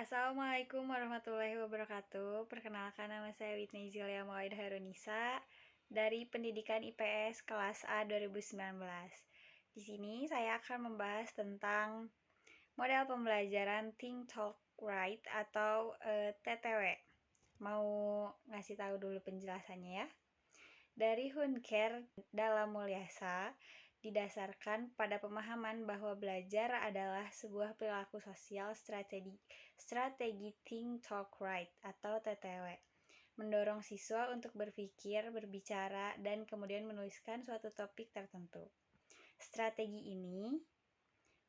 Assalamualaikum warahmatullahi wabarakatuh. Perkenalkan, nama saya Whitney Zilia Mawaidah Harunisa dari Pendidikan IPS kelas A 2019. Di sini saya akan membahas tentang model pembelajaran Think Talk Write atau TTW. Mau ngasih tahu dulu penjelasannya ya. Dari Hunker dalam Mulyasa, didasarkan pada pemahaman bahwa belajar adalah sebuah perilaku sosial strategi Think Talk Write atau TTW, mendorong siswa untuk berpikir, berbicara, dan kemudian menuliskan suatu topik tertentu. Strategi ini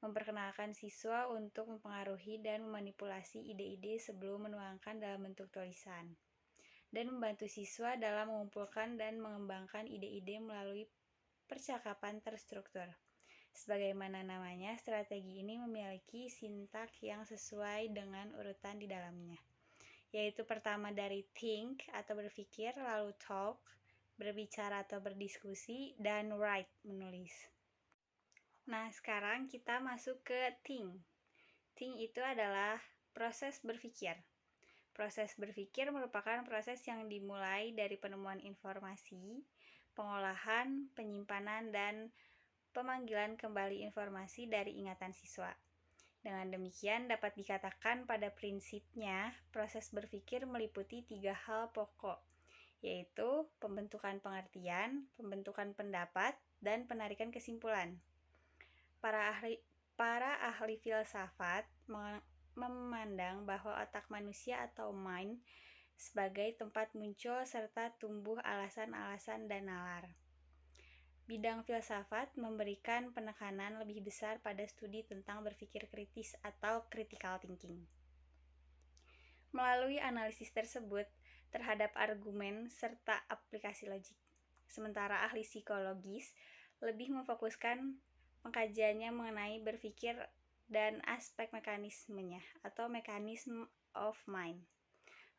memperkenalkan siswa untuk mempengaruhi dan memanipulasi ide-ide sebelum menuangkan dalam bentuk tulisan, dan membantu siswa dalam mengumpulkan dan mengembangkan ide-ide melalui percakapan terstruktur. Sebagaimana namanya, strategi ini memiliki sintak yang sesuai dengan urutan di dalamnya, yaitu pertama dari think atau berpikir, lalu talk, berbicara atau berdiskusi, dan write, menulis. Nah, sekarang kita masuk ke think. Think itu adalah proses berpikir. Proses berpikir merupakan proses yang dimulai dari penemuan informasi, pengolahan, penyimpanan, dan pemanggilan kembali informasi dari ingatan siswa. Dengan demikian, dapat dikatakan pada prinsipnya, proses berpikir meliputi 3 hal pokok, yaitu pembentukan pengertian, pembentukan pendapat, dan penarikan kesimpulan. Para ahli filsafat memandang bahwa otak manusia atau mind sebagai tempat muncul serta tumbuh alasan-alasan dan nalar. Bidang filsafat memberikan penekanan lebih besar pada studi tentang berpikir kritis atau critical thinking. Melalui analisis tersebut terhadap argumen serta aplikasi logik. Sementara ahli psikologis lebih memfokuskan pengkajiannya mengenai berpikir dan aspek mekanismenya atau mechanism of mind.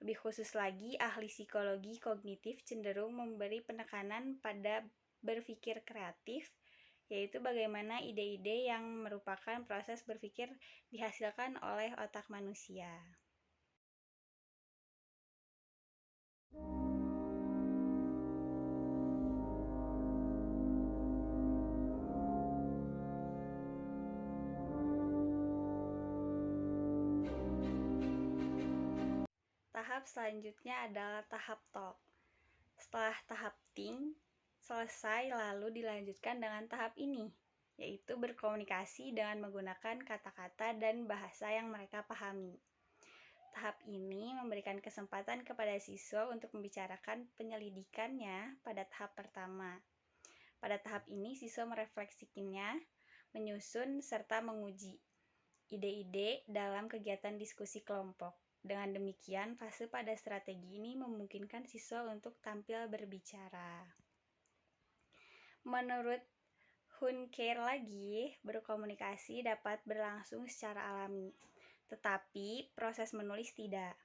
Lebih khusus lagi, ahli psikologi kognitif cenderung memberi penekanan pada berpikir kreatif, yaitu bagaimana ide-ide yang merupakan proses berpikir dihasilkan oleh otak manusia. Tahap selanjutnya adalah tahap talk. Setelah tahap think selesai, lalu dilanjutkan dengan tahap ini, yaitu berkomunikasi dengan menggunakan kata-kata dan bahasa yang mereka pahami. Tahap ini memberikan kesempatan kepada siswa untuk membicarakan penyelidikannya pada tahap pertama. Pada tahap ini, siswa merefleksikannya, menyusun, serta menguji ide-ide dalam kegiatan diskusi kelompok. Dengan demikian, fase pada strategi ini memungkinkan siswa untuk tampil berbicara. Menurut Hunker lagi, berkomunikasi dapat berlangsung secara alami, tetapi proses menulis tidak.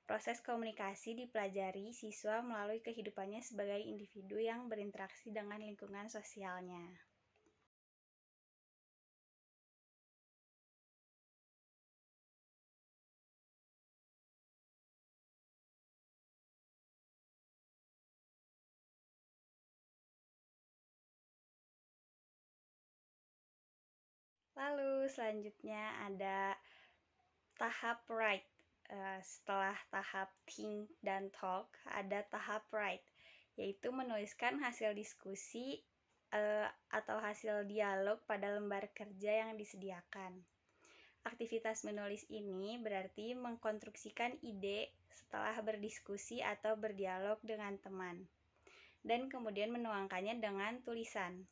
Proses komunikasi dipelajari siswa melalui kehidupannya sebagai individu yang berinteraksi dengan lingkungan sosialnya. Lalu selanjutnya ada tahap write. Setelah tahap think dan talk, ada tahap write, yaitu menuliskan hasil diskusi atau hasil dialog pada lembar kerja yang disediakan. Aktivitas menulis ini berarti mengkonstruksikan ide setelah berdiskusi atau berdialog dengan teman, dan kemudian menuangkannya dengan tulisan.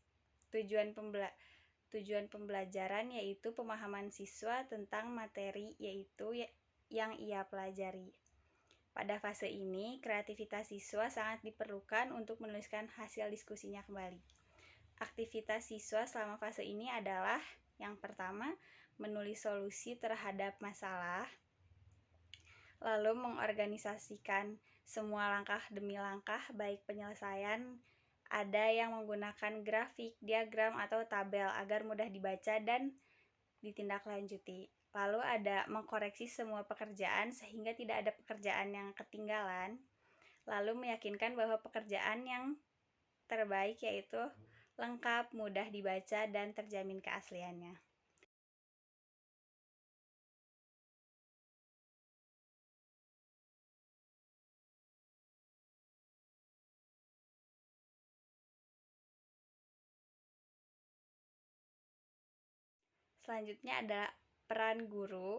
Tujuan pembelajaran yaitu pemahaman siswa tentang materi yaitu yang ia pelajari. Pada fase ini, kreativitas siswa sangat diperlukan untuk menuliskan hasil diskusinya kembali. Aktivitas siswa selama fase ini adalah yang pertama, menulis solusi terhadap masalah, lalu mengorganisasikan semua langkah demi langkah, baik penyelesaian, ada yang menggunakan grafik, diagram, atau tabel agar mudah dibaca dan ditindaklanjuti. Lalu ada mengkoreksi semua pekerjaan sehingga tidak ada pekerjaan yang ketinggalan. Lalu meyakinkan bahwa pekerjaan yang terbaik yaitu lengkap, mudah dibaca, dan terjamin keasliannya. Selanjutnya ada peran guru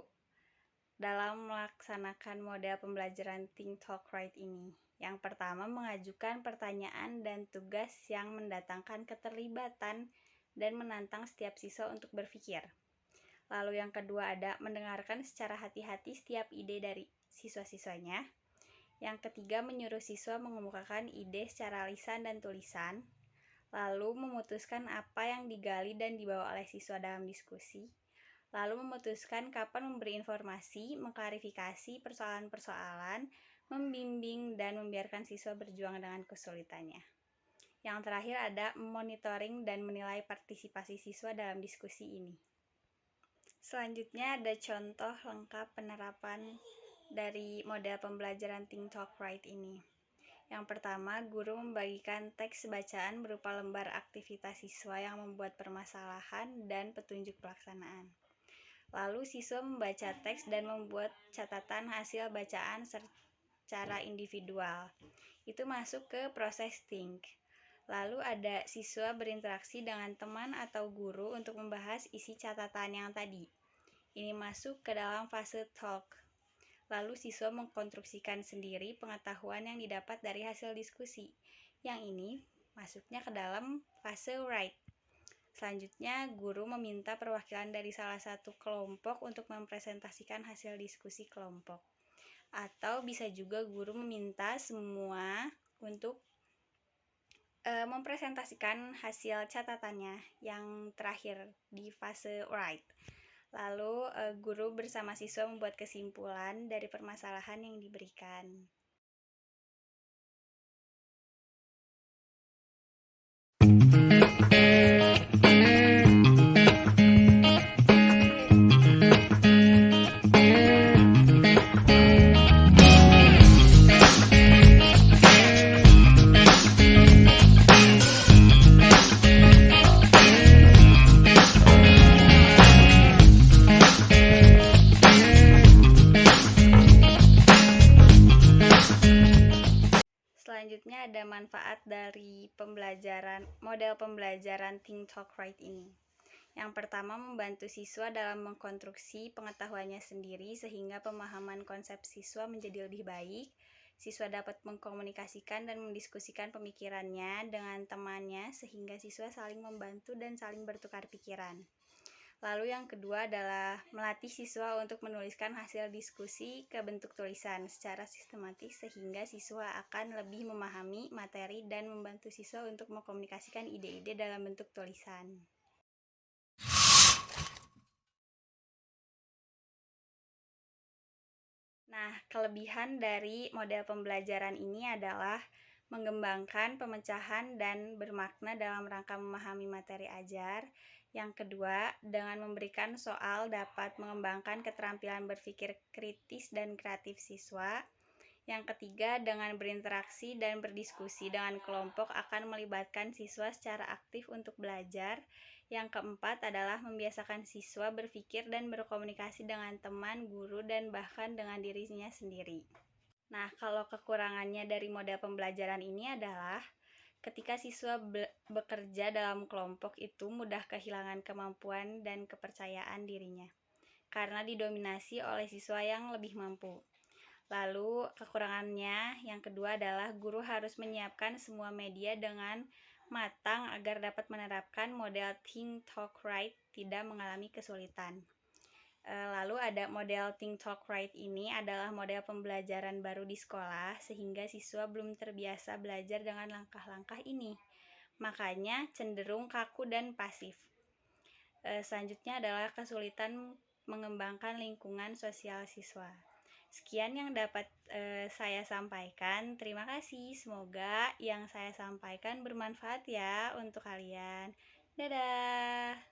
dalam melaksanakan model pembelajaran Think Talk Write ini. Yang pertama, mengajukan pertanyaan dan tugas yang mendatangkan keterlibatan dan menantang setiap siswa untuk berpikir. Lalu yang kedua ada mendengarkan secara hati-hati setiap ide dari siswa-siswanya. Yang ketiga, menyuruh siswa mengemukakan ide secara lisan dan tulisan. Lalu memutuskan apa yang digali dan dibawa oleh siswa dalam diskusi. Lalu memutuskan kapan memberi informasi, mengklarifikasi persoalan-persoalan, membimbing, dan membiarkan siswa berjuang dengan kesulitannya. Yang terakhir ada monitoring dan menilai partisipasi siswa dalam diskusi ini. Selanjutnya ada contoh lengkap penerapan dari model pembelajaran Think Talk Write ini. Yang pertama, guru membagikan teks bacaan berupa lembar aktivitas siswa yang membuat permasalahan dan petunjuk pelaksanaan. Lalu siswa membaca teks dan membuat catatan hasil bacaan secara individual. Itu masuk ke proses think. Lalu ada siswa berinteraksi dengan teman atau guru untuk membahas isi catatan yang tadi. Ini masuk ke dalam fase talk. Lalu siswa mengkonstruksikan sendiri pengetahuan yang didapat dari hasil diskusi. Yang ini masuknya ke dalam fase write. Selanjutnya, guru meminta perwakilan dari salah satu kelompok untuk mempresentasikan hasil diskusi kelompok. Atau bisa juga guru meminta semua untuk mempresentasikan hasil catatannya yang terakhir di fase write. Lalu, guru bersama siswa membuat kesimpulan dari permasalahan yang diberikan. Selanjutnya ada manfaat dari model pembelajaran Think Talk Write ini. Yang pertama, membantu siswa dalam mengkonstruksi pengetahuannya sendiri sehingga pemahaman konsep siswa menjadi lebih baik. Siswa dapat mengkomunikasikan dan mendiskusikan pemikirannya dengan temannya sehingga siswa saling membantu dan saling bertukar pikiran. Lalu yang kedua adalah melatih siswa untuk menuliskan hasil diskusi ke bentuk tulisan secara sistematis sehingga siswa akan lebih memahami materi dan membantu siswa untuk mengkomunikasikan ide-ide dalam bentuk tulisan. Nah, kelebihan dari model pembelajaran ini adalah mengembangkan pemecahan dan bermakna dalam rangka memahami materi ajar. Yang kedua, dengan memberikan soal dapat mengembangkan keterampilan berpikir kritis dan kreatif siswa. Yang ketiga, dengan berinteraksi dan berdiskusi dengan kelompok akan melibatkan siswa secara aktif untuk belajar. Yang keempat adalah membiasakan siswa berpikir dan berkomunikasi dengan teman, guru, dan bahkan dengan dirinya sendiri. Nah, kalau kekurangannya dari model pembelajaran ini adalah ketika siswa bekerja dalam kelompok itu mudah kehilangan kemampuan dan kepercayaan dirinya karena didominasi oleh siswa yang lebih mampu. Lalu kekurangannya yang kedua adalah guru harus menyiapkan semua media dengan matang agar dapat menerapkan model Think Talk Write tidak mengalami kesulitan. Lalu ada model Think Talk Write ini adalah model pembelajaran baru di sekolah sehingga siswa belum terbiasa belajar dengan langkah-langkah ini. Makanya cenderung kaku dan pasif. Selanjutnya adalah kesulitan mengembangkan lingkungan sosial siswa. Sekian yang dapat saya sampaikan. Terima kasih. Semoga yang saya sampaikan bermanfaat ya untuk kalian. Dadah.